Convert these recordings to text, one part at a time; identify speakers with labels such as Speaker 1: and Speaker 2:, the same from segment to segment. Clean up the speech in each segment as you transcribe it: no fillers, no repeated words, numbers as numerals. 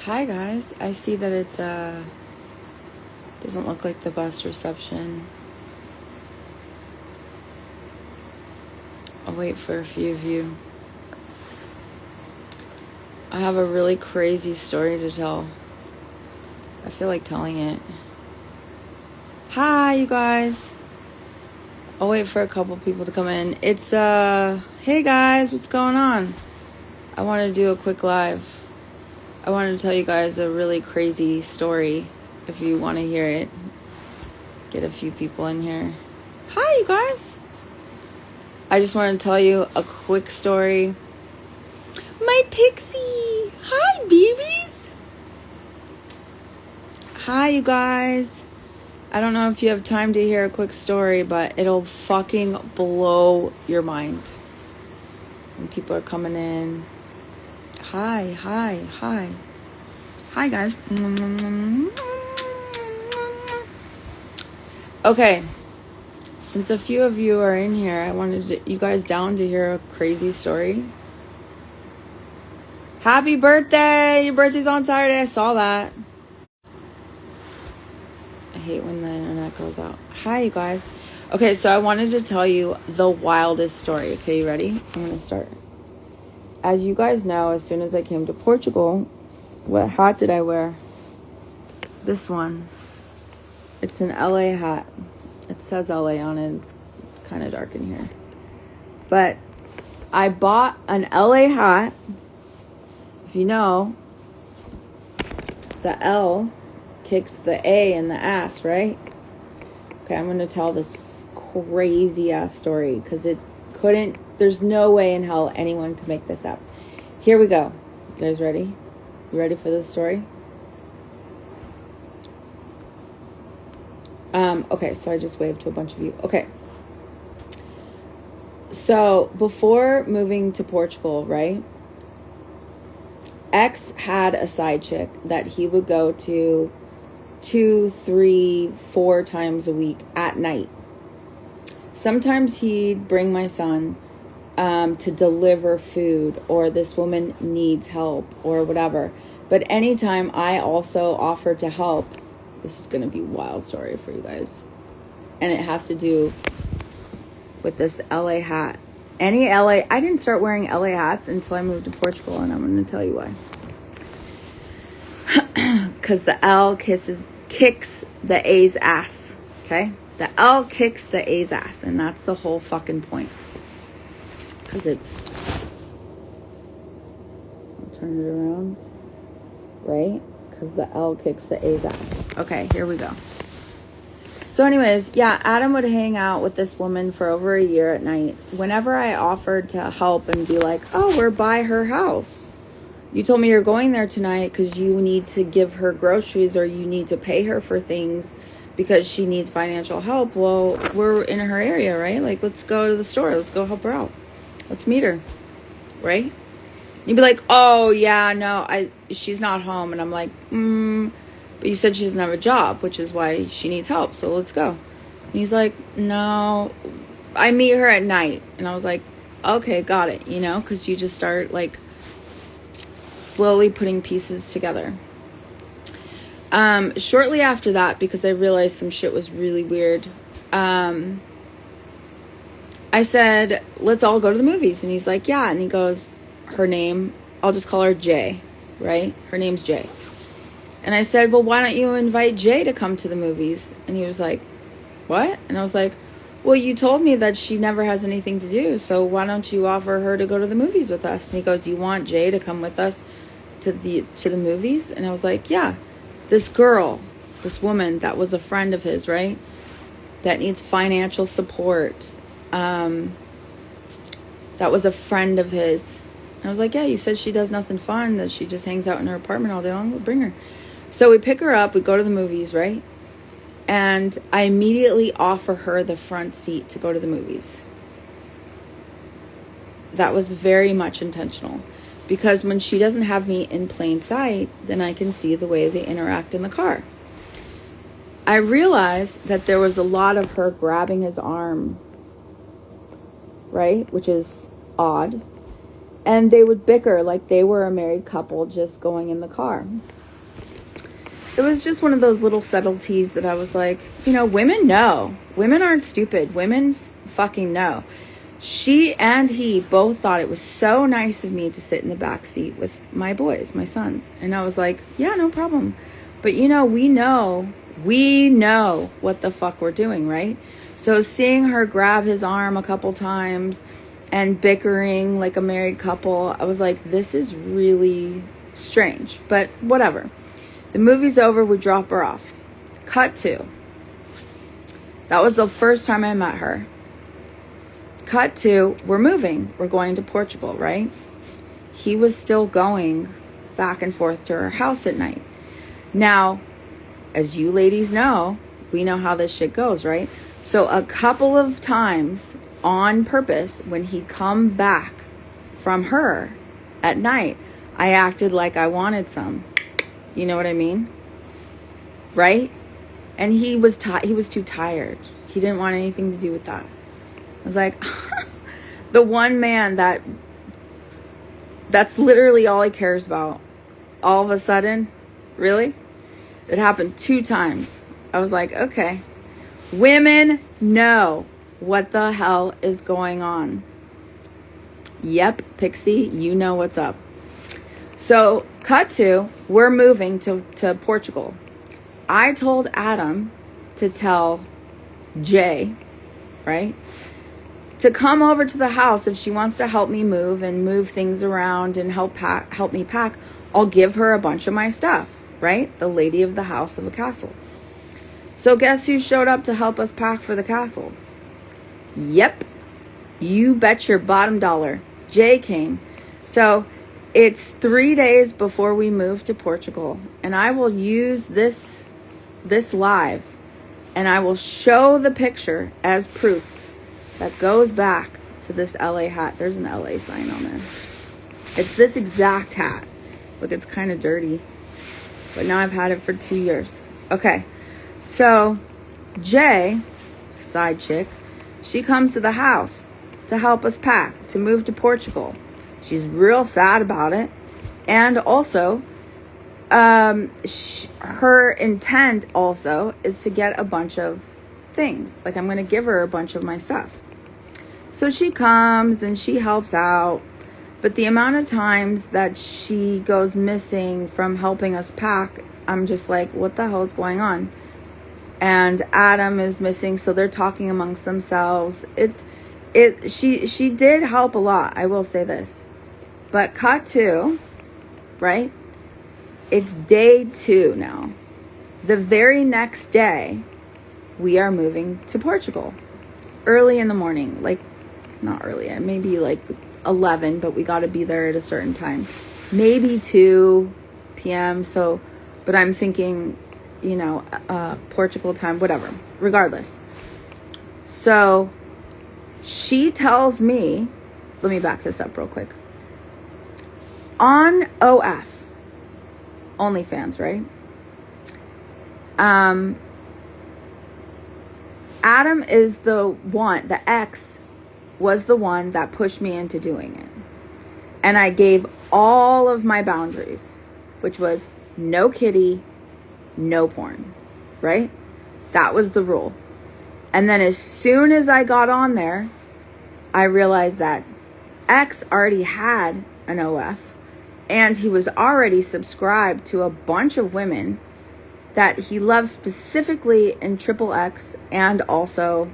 Speaker 1: Hi guys, I see that it's doesn't look like the best reception. I'll wait for a few of you. I have a really crazy story to tell. I feel like telling it. Hi you guys. I'll wait for a couple people to come in. It's hey guys, what's going on? I want to do a quick live. I wanted to tell you guys a really crazy story. If you want to hear it, get a few people in here. Hi you guys. I just want to tell you a quick story. My pixie. Hi babies. Hi you guys. I don't know if you have time to hear a quick story, but it'll fucking blow your mind. When people are coming in. Hi. Hi guys. Okay. Since a few of you are in here, I wanted you guys down to hear a crazy story. Happy birthday! Your birthday's on Saturday. I saw that. I hate when the internet goes out. Hi, you guys. Okay, so I wanted to tell you the wildest story. Okay, you ready? I'm going to start. As you guys know, as soon as I came to Portugal, what hat did I wear? This one. It's an LA hat. It says LA on it. It's kind of dark in here. But I bought an LA hat. If you know, the L kicks the A in the ass, right? Okay, I'm going to tell this crazy ass story because there's no way in hell anyone could make this up. Here we go. You guys ready? You ready for this story? Okay, so I just waved to a bunch of you. Okay. So before moving to Portugal, right? X had a side chick that he would go to 2, 3, 4 times a week at night. Sometimes he'd bring my son to deliver food, or this woman needs help or whatever. But anytime I also offered to help, this is going to be a wild story for you guys. And it has to do with this LA hat. I didn't start wearing LA hats until I moved to Portugal, and I'm going to tell you why. Because the L kicks the A's ass, okay? The L kicks the A's ass, and that's the whole fucking point. Because I'll turn it around, right? Because the L kicks the A's ass. Okay, here we go. So anyways, yeah, Adam would hang out with this woman for over a year at night. Whenever I offered to help and be like, oh, we're by her house. You told me you're going there tonight because you need to give her groceries or you need to pay her for things because she needs financial help. Well, we're in her area, right? Like, let's go to the store. Let's go help her out. Let's meet her, right? You'd be like, oh, yeah, no, she's not home. And I'm like, but you said she doesn't have a job, which is why she needs help. So let's go. And he's like, no, I meet her at night. And I was like, okay, got it. Because you just start like slowly putting pieces together. Shortly after that, because I realized some shit was really weird, I said, let's all go to the movies. And he's like, yeah. And he goes, her name, I'll just call her Jay, right? Her name's Jay. And I said, well, why don't you invite Jay to come to the movies? And he was like, what? And I was like, well, you told me that she never has anything to do, so why don't you offer her to go to the movies with us? And he goes, do you want Jay to come with us to the movies? And I was like, yeah. This woman that was a friend of his, right? That needs financial support. That was a friend of his. And I was like, yeah, you said she does nothing fun, that she just hangs out in her apartment all day long. We'll bring her. So we pick her up, we go to the movies, right? And I immediately offer her the front seat to go to the movies. That was very much intentional. Because when she doesn't have me in plain sight, then I can see the way they interact in the car. I realized that there was a lot of her grabbing his arm, right? Which is odd. And they would bicker like they were a married couple just going in the car. It was just one of those little subtleties that I was like, you know, women know. Women aren't stupid. Women fucking know. She and he both thought it was so nice of me to sit in the back seat with my boys, my sons. And I was like, yeah, no problem. But, you know we know what the fuck we're doing, right? So seeing her grab his arm a couple times and bickering like a married couple, I was like, this is really strange. But whatever. The movie's over. We drop her off. Cut to. That was the first time I met her. Cut to, we're moving. We're going to Portugal, right? He was still going back and forth to her house at night. Now, as you ladies know, we know how this shit goes, right? So a couple of times on purpose, when he'd come back from her at night, I acted like I wanted some. You know what I mean? Right? And he was too tired. He didn't want anything to do with that. I was like, the one man that's literally all he cares about. All of a sudden, really? It happened 2 times. I was like, okay. Women know what the hell is going on. Yep, Pixie, you know what's up. So, cut to, we're moving to Portugal. I told Adam to tell Jay, right, to come over to the house if she wants to help me move and move things around and help me pack. I'll give her a bunch of my stuff, right? The lady of the house of a castle. So guess who showed up to help us pack for the castle? Yep, you bet your bottom dollar. Jay came. So it's 3 days before we move to Portugal, and I will use this live, and I will show the picture as proof that goes back to this LA hat. There's an LA sign on there. It's this exact hat. Look, it's kind of dirty, but now I've had it for 2 years. Okay, so Jay, side chick, she comes to the house to help us pack, to move to Portugal. She's real sad about it. And also, her intent also is to get a bunch of things. Like, I'm going to give her a bunch of my stuff. So she comes and she helps out. But the amount of times that she goes missing from helping us pack, I'm just like, what the hell is going on? And Adam is missing, so they're talking amongst themselves. She did help a lot, I will say this. But cut to, right? It's day 2 now. The very next day, we are moving to Portugal. Early in the morning, like, not early, maybe like 11, but we got to be there at a certain time. Maybe 2 p.m. So, but I'm thinking, you know, Portugal time, whatever. Regardless. So, she tells me, let me back this up real quick. On OF, OnlyFans, right? Adam is the ex was the one that pushed me into doing it. And I gave all of my boundaries, which was no kitty, no porn, right? That was the rule. And then as soon as I got on there, I realized that X already had an OF, and he was already subscribed to a bunch of women that he loves, specifically in XXX, and also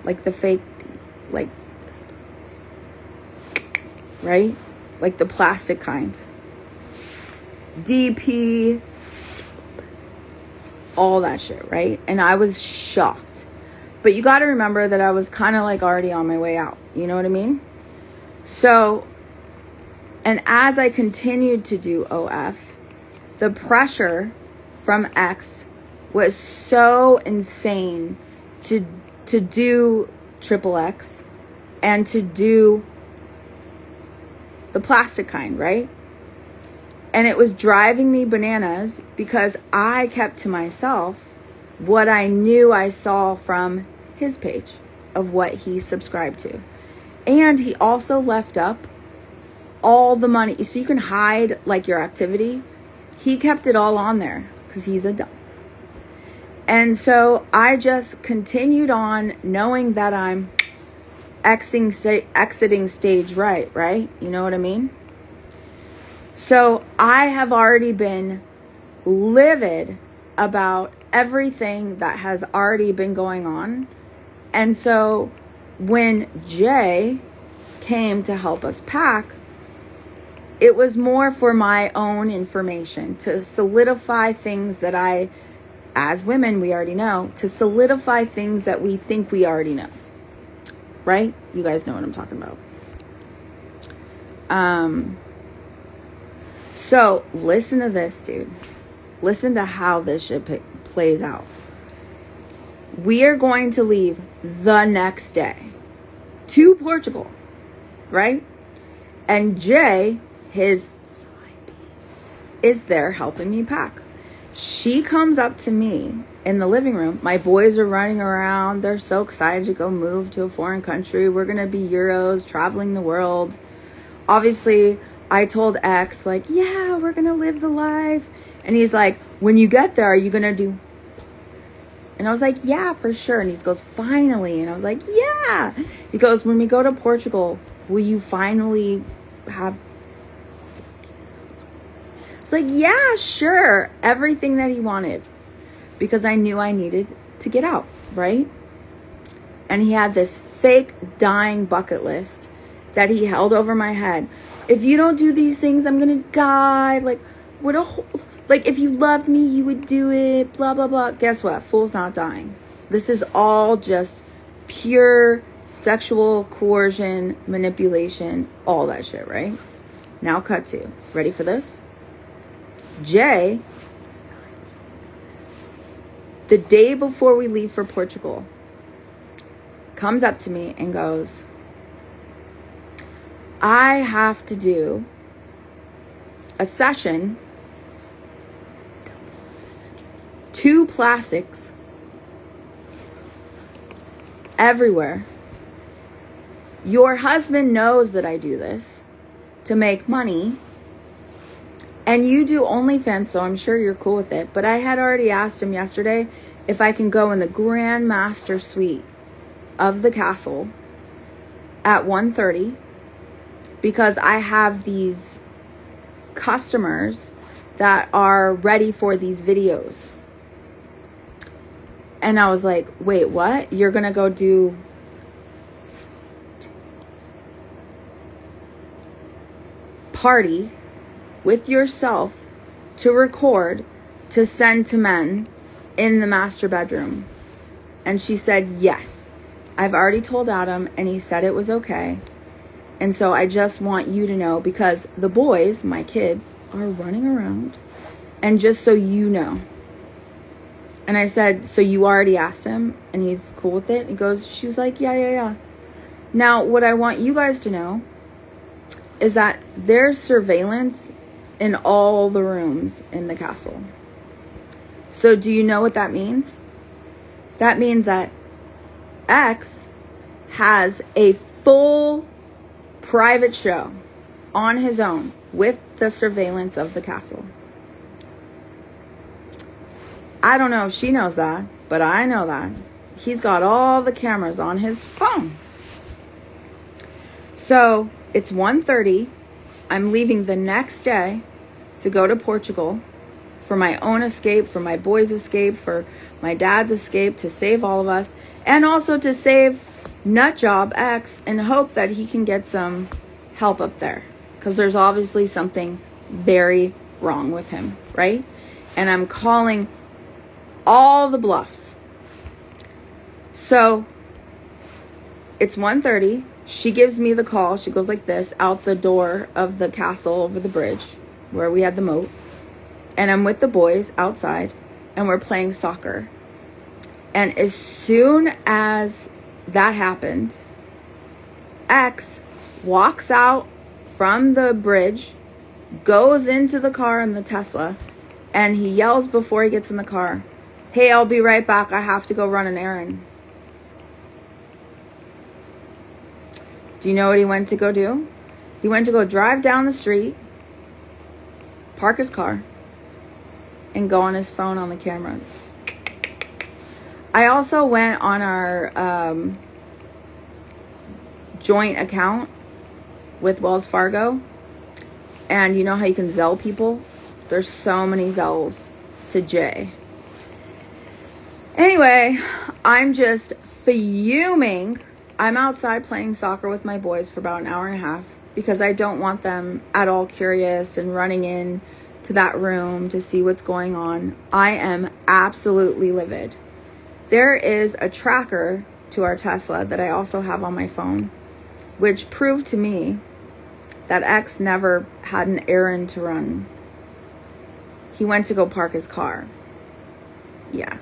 Speaker 1: like the fake, like, right? Like the plastic kind. DP, all that shit, right? And I was shocked. But you got to remember that I was kind of like already on my way out. You know what I mean? So, and as I continued to do OF, the pressure from X was so insane to do XXX and to do the plastic kind, right? And it was driving me bananas because I kept to myself what I knew I saw from his page of what he subscribed to. And he also left up all the money. So you can hide like your activity. He kept it all on there because he's a dumbass. And so I just continued on knowing that I'm exiting stage right? You know what I mean? So I have already been livid about everything that has already been going on. And so when Jay came to help us pack, it was more for my own information, to solidify things that as women, we already know, to solidify things that we think we already know. Right? You guys know what I'm talking about. So listen to this, dude. Listen to how this shit plays out. We are going to leave the next day to Portugal, right? And Jay, his side piece, is there helping me pack. She comes up to me in the living room. My boys are running around. They're so excited to go move to a foreign country. We're going to be Euros, traveling the world. Obviously, I told X, like, yeah, we're going to live the life. And he's like, when you get there, are you going to do? And I was like, yeah, for sure. And he goes, finally. And I was like, yeah. He goes, when we go to Portugal, will you finally have? It's like, yeah, sure. Everything that he wanted. Because I knew I needed to get out, right? And he had this fake dying bucket list that he held over my head. If you don't do these things, I'm going to die. Like, like, if you loved me, you would do it, blah, blah, blah. Guess what? Fool's not dying. This is all just pure sexual coercion, manipulation, all that shit, right? Now cut to. Ready for this? Jay, the day before we leave for Portugal, comes up to me and goes, I have to do a session, 2 plastics everywhere. Your husband knows that I do this to make money, and you do OnlyFans, so I'm sure you're cool with it. But I had already asked him yesterday if I can go in the Grand Master Suite of the castle at 1:30, because I have these customers that are ready for these videos. And I was like, wait, what? You're going to go do party with yourself to record to send to men in the master bedroom? And she said, yes. I've already told Adam and he said it was okay. And so I just want you to know, because the boys, my kids, are running around. And just so you know. And I said, so you already asked him and he's cool with it? He goes, she's like, yeah. Now, what I want you guys to know is that there's surveillance in all the rooms in the castle. So do you know what that means? That means that X has a full private show on his own with the surveillance of the castle. I don't know if she knows that, but I know that. He's got all the cameras on his phone. So it's 1:30. I'm leaving the next day to go to Portugal for my own escape, for my boys' escape, for my dad's escape, to save all of us, and also to save Nutjob X and hope that he can get some help up there, because there's obviously something very wrong with him, right? And I'm calling all the bluffs. So it's 1:30. She gives me the call. She goes like this out the door of the castle over the bridge where we had the moat. And I'm with the boys outside and we're playing soccer. And as soon as that happened, X walks out from the bridge, goes into the car in the Tesla, and he yells before he gets in the car, "Hey, I'll be right back. I have to go run an errand." Do you know what he went to go do? He went to go drive down the street, park his car, and go on his phone on the cameras. I also went on our joint account with Wells Fargo. And you know how you can Zelle people? There's so many Zelles to Jay. Anyway, I'm just fuming. I'm outside playing soccer with my boys for about an hour and a half because I don't want them at all curious and running in to that room to see what's going on. I am absolutely livid. There is a tracker to our Tesla that I also have on my phone, which proved to me that X never had an errand to run. He went to go park his car. Yeah.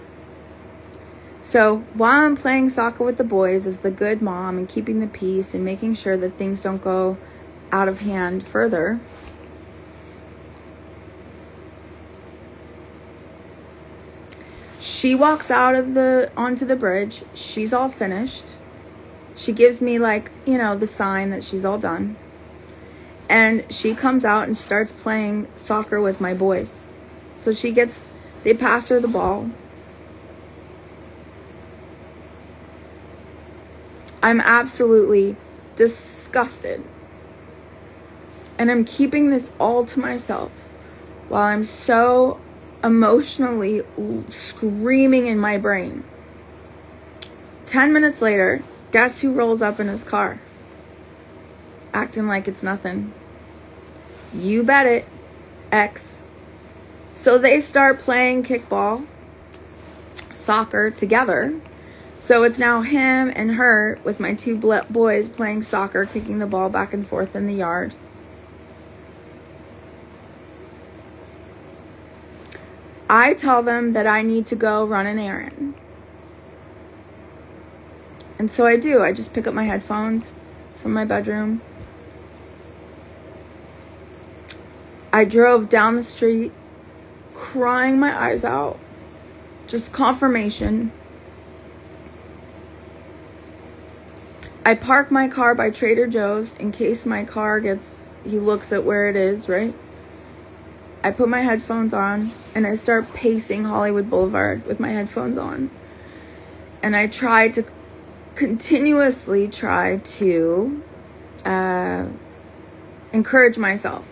Speaker 1: So while I'm playing soccer with the boys as the good mom and keeping the peace and making sure that things don't go out of hand further, she walks out of onto the bridge. She's all finished. She gives me the sign that she's all done. And she comes out and starts playing soccer with my boys. So they pass her the ball. I'm absolutely disgusted. And I'm keeping this all to myself while I'm so emotionally screaming in my brain. 10 minutes later, guess who rolls up in his car? Acting like it's nothing. You bet it, X. So they start playing kickball, soccer together. So it's now him and her with my two boys playing soccer, kicking the ball back and forth in the yard. I tell them that I need to go run an errand. And so I do. I just pick up my headphones from my bedroom. I drove down the street, crying my eyes out. Just confirmation. I park my car by Trader Joe's in case my car he looks at where it is, right? I put my headphones on and I start pacing Hollywood Boulevard with my headphones on. And I continuously try to encourage myself.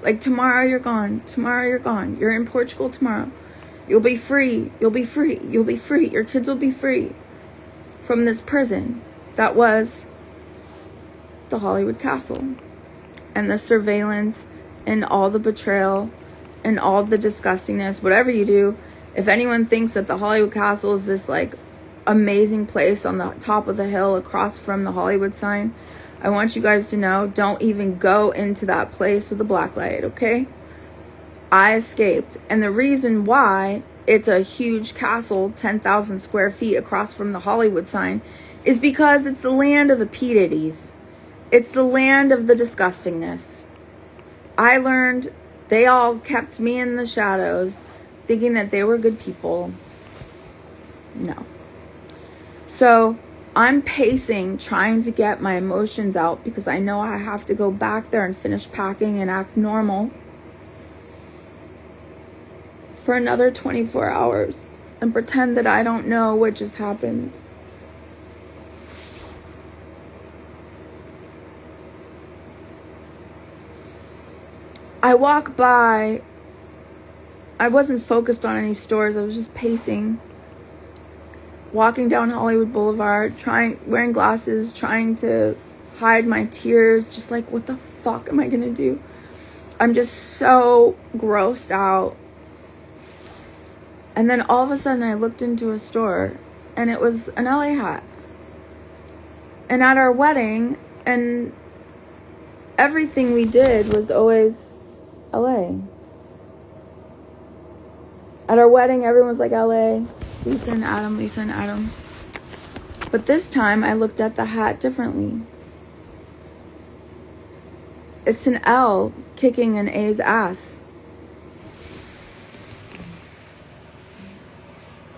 Speaker 1: Like, tomorrow you're gone. Tomorrow you're gone. You're in Portugal tomorrow. You'll be free. You'll be free. You'll be free. Your kids will be free from this prison that was the Hollywood Castle. And the surveillance and all the betrayal and all the disgustingness. Whatever you do, if anyone thinks that the Hollywood Castle is this amazing place on the top of the hill across from the Hollywood sign, I want you guys to know, don't even go into that place with a black light, okay? I escaped. And the reason why it's a huge castle, 10,000 square feet across from the Hollywood sign, is because it's the land of the P. Diddy's. It's the land of the disgustingness. I learned they all kept me in the shadows, thinking that they were good people. No. So I'm pacing, trying to get my emotions out because I know I have to go back there and finish packing and act normal for another 24 hours and pretend that I don't know what just happened. I walk by. I wasn't focused on any stores. I was just pacing. Walking down Hollywood Boulevard, wearing glasses, trying to hide my tears, just like, what the fuck am I gonna do? I'm just so grossed out. And then all of a sudden I looked into a store and it was an LA hat. And at our wedding, and everything we did was always LA. At our wedding, everyone was like LA. Lisa and Adam. But this time, I looked at the hat differently. It's an L kicking an A's ass.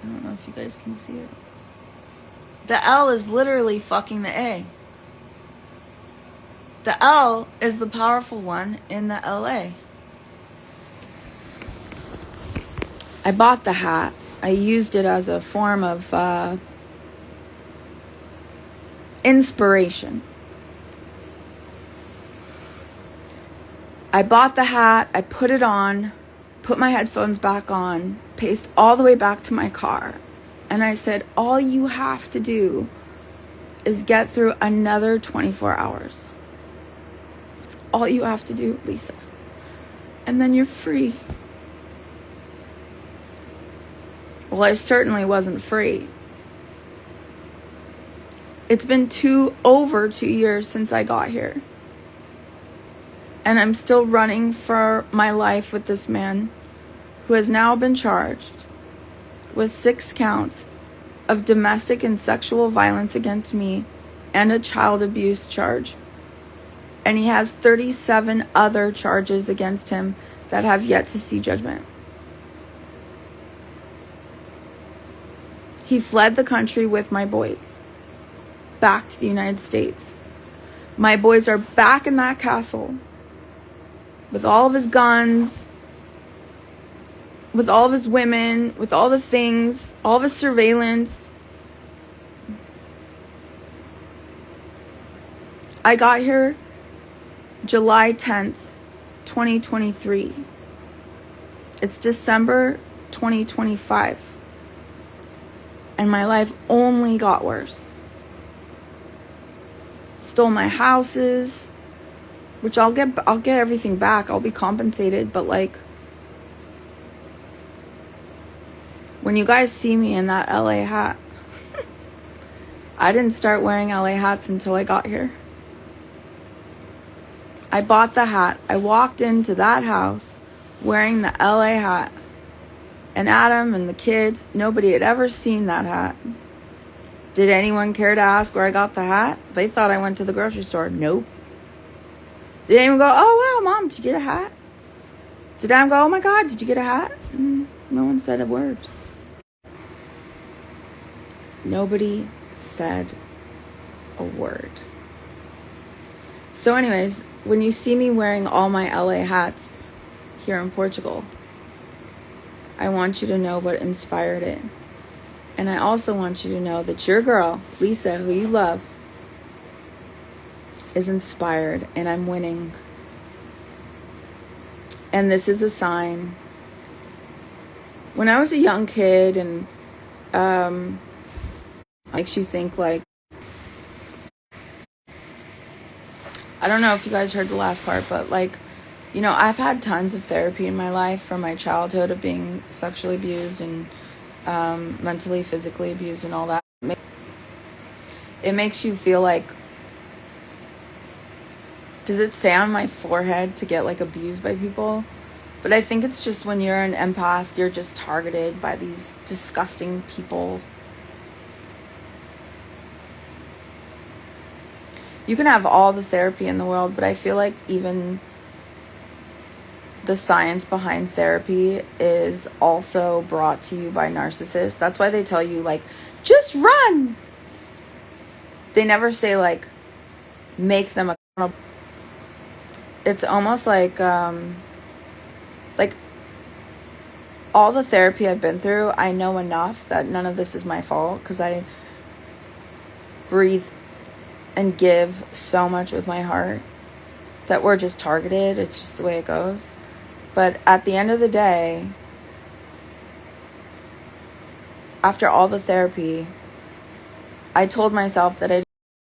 Speaker 1: I don't know if you guys can see it. The L is literally fucking the A. The L is the powerful one in the LA. I bought the hat. I used it as a form of inspiration. I bought the hat. I put it on, put my headphones back on, paced all the way back to my car. And I said, all you have to do is get through another 24 hours. That's all you have to do, Lisa. And then you're free. Well, I certainly wasn't free. It's been over 2 years since I got here. And I'm still running for my life with this man who has now been charged with 6 counts of domestic and sexual violence against me and a child abuse charge. And he has 37 other charges against him that have yet to see judgment. He fled the country with my boys back to the United States. My boys are back in that castle with all of his guns, with all of his women, with all the things, all of his surveillance. I got here July 10th, 2023. It's December 2025. And my life only got worse. Stole my houses, which I'll get everything back. I'll be compensated, but like, when you guys see me in that LA hat, I didn't start wearing LA hats until I got here. I bought the hat. I walked into that house wearing the LA hat. And Adam and the kids, nobody had ever seen that hat. Did anyone care to ask where I got the hat? They thought I went to the grocery store. Nope. Did anyone go, oh, wow, Mom, did you get a hat? Did Adam go, oh, my God, did you get a hat? No one said a word. Nobody said a word. So anyways, when you see me wearing all my LA hats here in Portugal, I want you to know what inspired it. And I also want you to know that your girl, Lisa, who you love, is inspired, and I'm winning. And this is a sign. When I was a young kid, and makes you think like, I don't know if you guys heard the last part, but like, you know, I've had tons of therapy in my life from my childhood of being sexually abused and mentally, physically abused and all that. It makes you feel like, does it say on my forehead to get like abused by people? But I think it's just when you're an empath, you're just targeted by these disgusting people. You can have all the therapy in the world, but I feel like even the science behind therapy is also brought to you by narcissists. That's why they tell you, like, just run. They never say, like, make them accountable. It's almost like all the therapy I've been through, I know enough that none of this is my fault because I breathe and give so much with my heart that we're just targeted. It's just the way it goes. But at the end of the day, after all the therapy, I told myself that I